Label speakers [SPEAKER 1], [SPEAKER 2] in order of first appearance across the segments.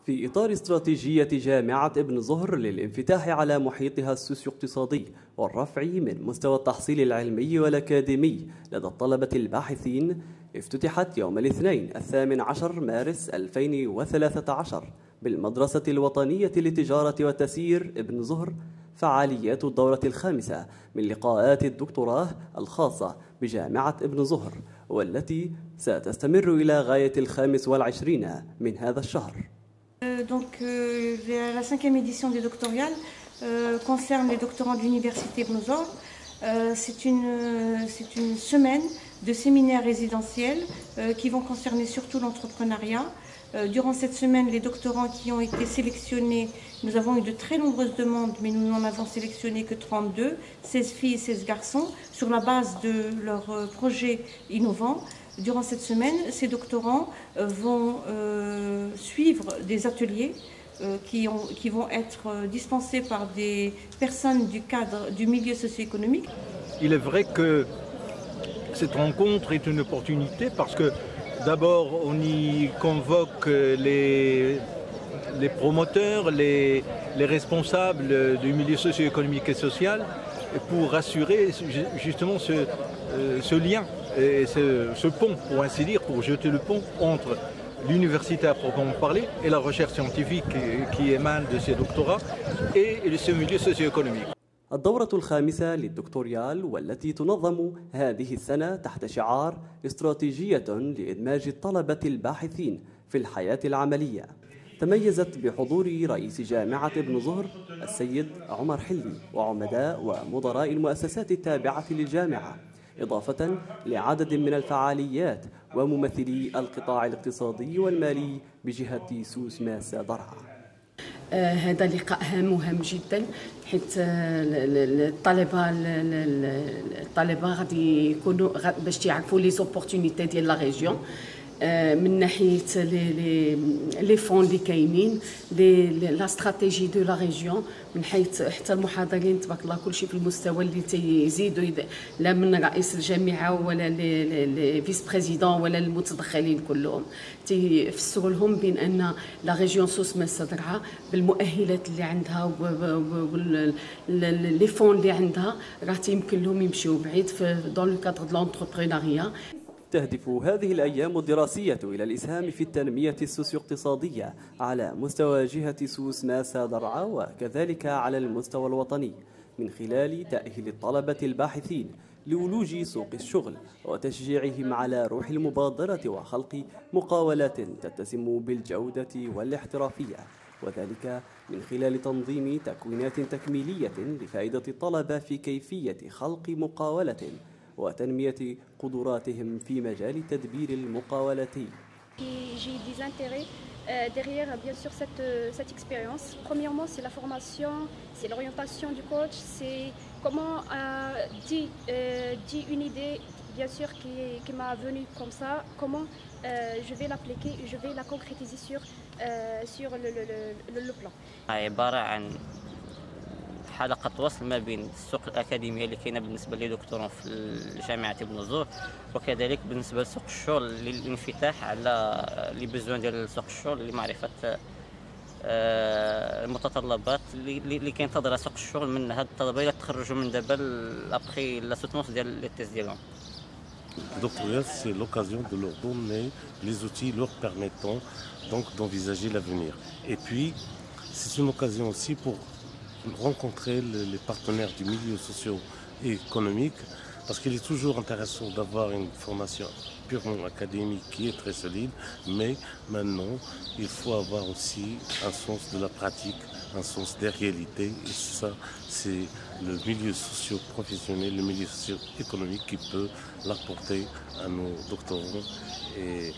[SPEAKER 1] في إطار استراتيجية جامعة ابن زهر للانفتاح على محيطها السوسيو-اقتصادي والرفع من مستوى التحصيل العلمي والأكاديمي لدى الطلبة الباحثين، افتتحت يوم الاثنين 18 مارس 2013 بالمدرسة الوطنية للتجارة والتسيير ابن زهر فعاليات الدورة الخامسة من لقاءات الدكتوراه الخاصة بجامعة ابن زهر، والتي ستستمر إلى غاية 25 من هذا الشهر.
[SPEAKER 2] La cinquième édition des doctorales concerne les doctorants de l'université Ibn Zohr. C'est une semaine de séminaires résidentiels qui vont concerner surtout l'entrepreneuriat. Durant cette semaine, les doctorants qui ont été sélectionnés, nous avons eu de très nombreuses demandes, mais nous n'en avons sélectionné que 32, 16 filles et 16 garçons, sur la base de leurs projets innovants. Durant cette semaine, ces doctorants vont suivre des ateliers qui vont être dispensés par des personnes du cadre du milieu socio-économique.
[SPEAKER 3] Il est vrai que cette rencontre est une opportunité parce que d'abord on y convoque les promoteurs, les responsables du milieu socio-économique et social pour assurer justement ce lien et ce pont, pour ainsi dire, pour jeter le pont entre l'université à proprement parler et la recherche scientifique qui émane de ces doctorats et ce milieu socio-économique.
[SPEAKER 1] الدورة الخامسة للدكتوريال والتي تنظم هذه السنة تحت شعار استراتيجية لإدماج الطلبة الباحثين في الحياة العملية، تميزت بحضور رئيس جامعة ابن زهر السيد عمر حلي وعمداء ومدراء المؤسسات التابعة للجامعة، إضافة لعدد من الفعاليات وممثلي القطاع الاقتصادي والمالي بجهة سوس ماسة درعا.
[SPEAKER 4] هذا لقاء هام وهام جدا، حيث الطلبه غادي يكونوا باش يعرفوا لي زوبورتونيتي ديال لا ريجيون من ناحيه لي فون اللي كاينين، لا استراتيجي دو لا ريجيون، من حيث حتى المحاضرين تبارك الله كلشي في المستوى اللي تيزيدوا لا من رئيس الجامعه ولا لي فيس بريزيدون ولا المتدخلين كلهم تيفسروا لهم بين ان لا ريجيون سوس ماسة درعا بالمؤهلات اللي عندها لي فون اللي عندها راه تيمكن لهم يمشيو بعيد في دون لو كادر دو لونتربرونيا.
[SPEAKER 1] تهدف هذه الأيام الدراسية إلى الإسهام في التنمية السوسيو-اقتصادية على مستوى جهة سوس ماسة درعا وكذلك على المستوى الوطني، من خلال تأهيل الطلبة الباحثين لولوج سوق الشغل وتشجيعهم على روح المبادرة وخلق مقاولات تتسم بالجودة والاحترافية، وذلك من خلال تنظيم تكوينات تكميلية لفائدة الطلبة في كيفية خلق مقاولة وتنمية قدراتهم في مجال تدبير المقاولات.
[SPEAKER 5] J'ai des intérêts derrière bien sûr cette expérience. Premièrement, c'est la formation, c'est l'orientation du coach, c'est comment dit une idée bien sûr qui m'a venue comme ça, comment je vais l'appliquer, je vais la concrétiser sur le plan.
[SPEAKER 6] عبارة عن حلقة وصل ما بين السوق الأكاديمية اللي كاينة بالنسبة لدكتورون في جامعة ابن زهر، وكذلك بالنسبة لسوق الشغل للانفتاح على لي بيزوان ديال سوق الشغل لمعرفة المتطلبات اللي كينتظرها سوق الشغل من هاد الطلبة اللي تخرجوا من دابا لابخي لا سوتونس ديال لي تيست ديالهم.
[SPEAKER 7] Doctoral, c'est l'occasion de leur donner les outils leur permettant donc d'envisager l'avenir. Et puis, c'est une occasion aussi pour rencontrer les partenaires du milieu socio-économique, parce qu'il est toujours intéressant d'avoir une formation purement académique qui est très solide, mais maintenant il faut avoir aussi un sens de la pratique, un sens des réalités, et ça c'est le milieu socio-professionnel, le milieu socio-économique qui peut l'apporter à nos doctorants et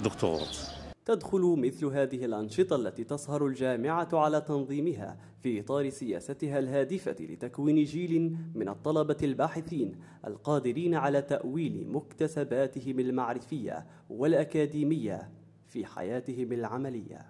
[SPEAKER 7] doctorantes.
[SPEAKER 1] تدخل مثل هذه الأنشطة التي تسهر الجامعة على تنظيمها في إطار سياستها الهادفة لتكوين جيل من الطلبة الباحثين القادرين على تأويل مكتسباتهم المعرفية والأكاديمية في حياتهم العملية.